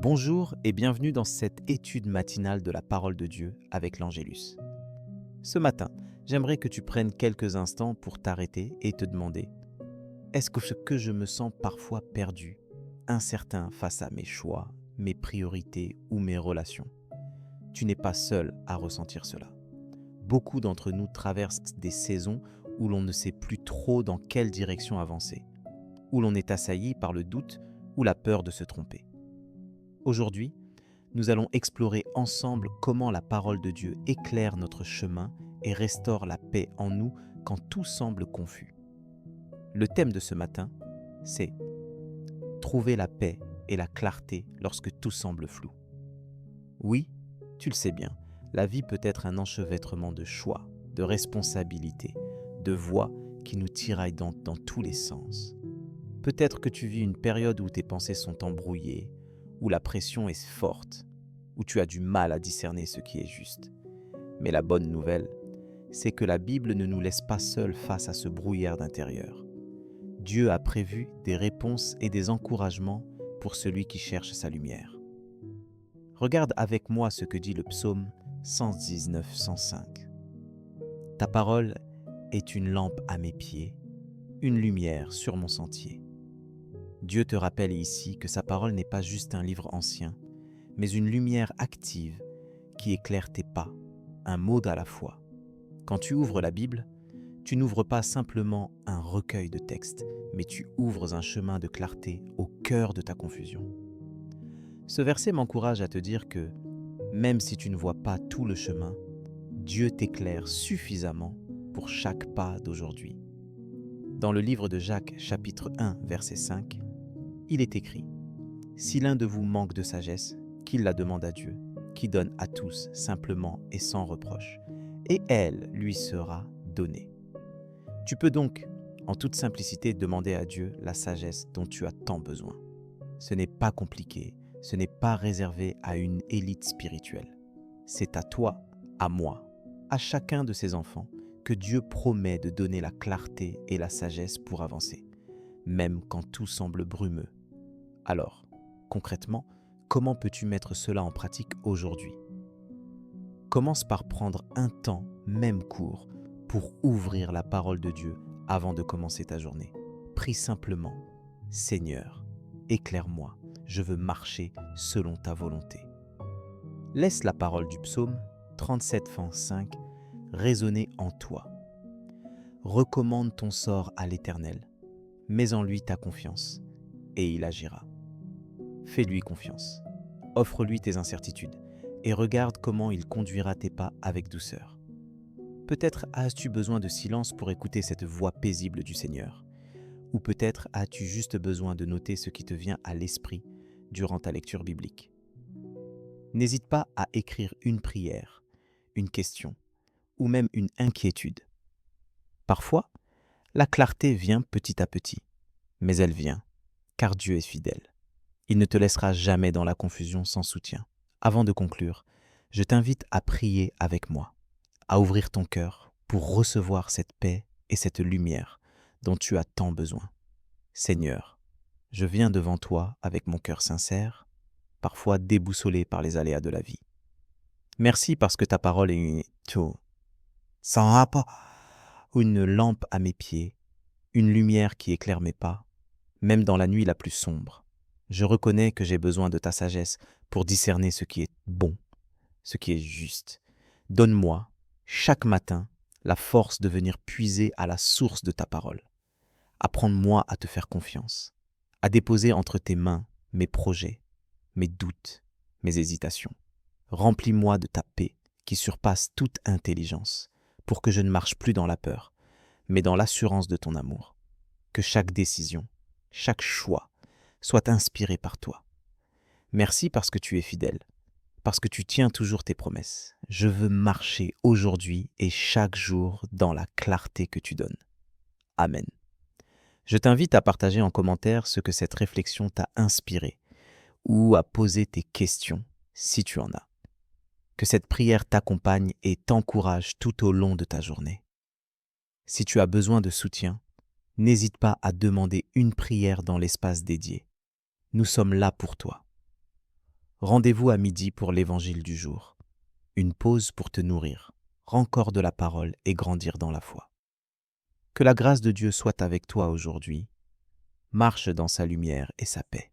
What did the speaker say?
Bonjour et bienvenue dans cette étude matinale de la parole de Dieu avec l'Angélus. Ce matin, j'aimerais que tu prennes quelques instants pour t'arrêter et te demander: est-ce que je me sens parfois perdu, incertain face à mes choix, mes priorités ou mes relations? Tu n'es pas seul à ressentir cela. Beaucoup d'entre nous traversent des saisons où l'on ne sait plus trop dans quelle direction avancer, où l'on est assailli par le doute ou la peur de se tromper. Aujourd'hui, nous allons explorer ensemble comment la parole de Dieu éclaire notre chemin et restaure la paix en nous quand tout semble confus. Le thème de ce matin, c'est trouver la paix et la clarté lorsque tout semble flou. Oui, tu le sais bien, la vie peut être un enchevêtrement de choix, de responsabilités, de voix qui nous tiraillent dans tous les sens. Peut-être que tu vis une période où tes pensées sont embrouillées, où la pression est forte, où tu as du mal à discerner ce qui est juste. Mais la bonne nouvelle, c'est que la Bible ne nous laisse pas seuls face à ce brouillard d'intérieur. Dieu a prévu des réponses et des encouragements pour celui qui cherche sa lumière. Regarde avec moi ce que dit le psaume 119-105. Ta parole est une lampe à mes pieds, une lumière sur mon sentier. Dieu te rappelle ici que sa parole n'est pas juste un livre ancien, mais une lumière active qui éclaire tes pas, un mot à la fois. Quand tu ouvres la Bible, tu n'ouvres pas simplement un recueil de textes, mais tu ouvres un chemin de clarté au cœur de ta confusion. Ce verset m'encourage à te dire que, même si tu ne vois pas tout le chemin, Dieu t'éclaire suffisamment pour chaque pas d'aujourd'hui. Dans le livre de Jacques, chapitre 1, verset 5, il est écrit: « Si l'un de vous manque de sagesse, qu'il la demande à Dieu, qui donne à tous simplement et sans reproche, et elle lui sera donnée. » Tu peux donc, en toute simplicité, demander à Dieu la sagesse dont tu as tant besoin. Ce n'est pas compliqué, ce n'est pas réservé à une élite spirituelle. C'est à toi, à moi, à chacun de ses enfants, que Dieu promet de donner la clarté et la sagesse pour avancer, même quand tout semble brumeux. Alors, concrètement, comment peux-tu mettre cela en pratique aujourd'hui? Commence par prendre un temps, même court, pour ouvrir la parole de Dieu avant de commencer ta journée. Prie simplement: « Seigneur, éclaire-moi, je veux marcher selon ta volonté. » Laisse la parole du psaume 37-5 résonner en toi. Recommande ton sort à l'Éternel, mets en lui ta confiance, et il agira. Fais-lui confiance, offre-lui tes incertitudes, et regarde comment il conduira tes pas avec douceur. Peut-être as-tu besoin de silence pour écouter cette voix paisible du Seigneur, ou peut-être as-tu juste besoin de noter ce qui te vient à l'esprit durant ta lecture biblique. N'hésite pas à écrire une prière, une question, ou même une inquiétude. Parfois, la clarté vient petit à petit, mais elle vient, car Dieu est fidèle. Il ne te laissera jamais dans la confusion sans soutien. Avant de conclure, je t'invite à prier avec moi, à ouvrir ton cœur pour recevoir cette paix et cette lumière dont tu as tant besoin. Seigneur, je viens devant toi avec mon cœur sincère, parfois déboussolé par les aléas de la vie. Merci parce que ta parole est une lampe à mes pieds, une lumière qui éclaire mes pas, même dans la nuit la plus sombre. Je reconnais que j'ai besoin de ta sagesse pour discerner ce qui est bon, ce qui est juste. Donne-moi, chaque matin, la force de venir puiser à la source de ta parole. Apprends-moi à te faire confiance, à déposer entre tes mains mes projets, mes doutes, mes hésitations. Remplis-moi de ta paix qui surpasse toute intelligence, pour que je ne marche plus dans la peur, mais dans l'assurance de ton amour. Que chaque décision, chaque choix soit inspiré par toi. Merci parce que tu es fidèle, parce que tu tiens toujours tes promesses. Je veux marcher aujourd'hui et chaque jour dans la clarté que tu donnes. Amen. Je t'invite à partager en commentaire ce que cette réflexion t'a inspiré ou à poser tes questions si tu en as. Que cette prière t'accompagne et t'encourage tout au long de ta journée. Si tu as besoin de soutien, n'hésite pas à demander une prière dans l'espace dédié. Nous sommes là pour toi. Rendez-vous à midi pour l'évangile du jour. Une pause pour te nourrir, rancor de la parole et grandir dans la foi. Que la grâce de Dieu soit avec toi aujourd'hui. Marche dans sa lumière et sa paix.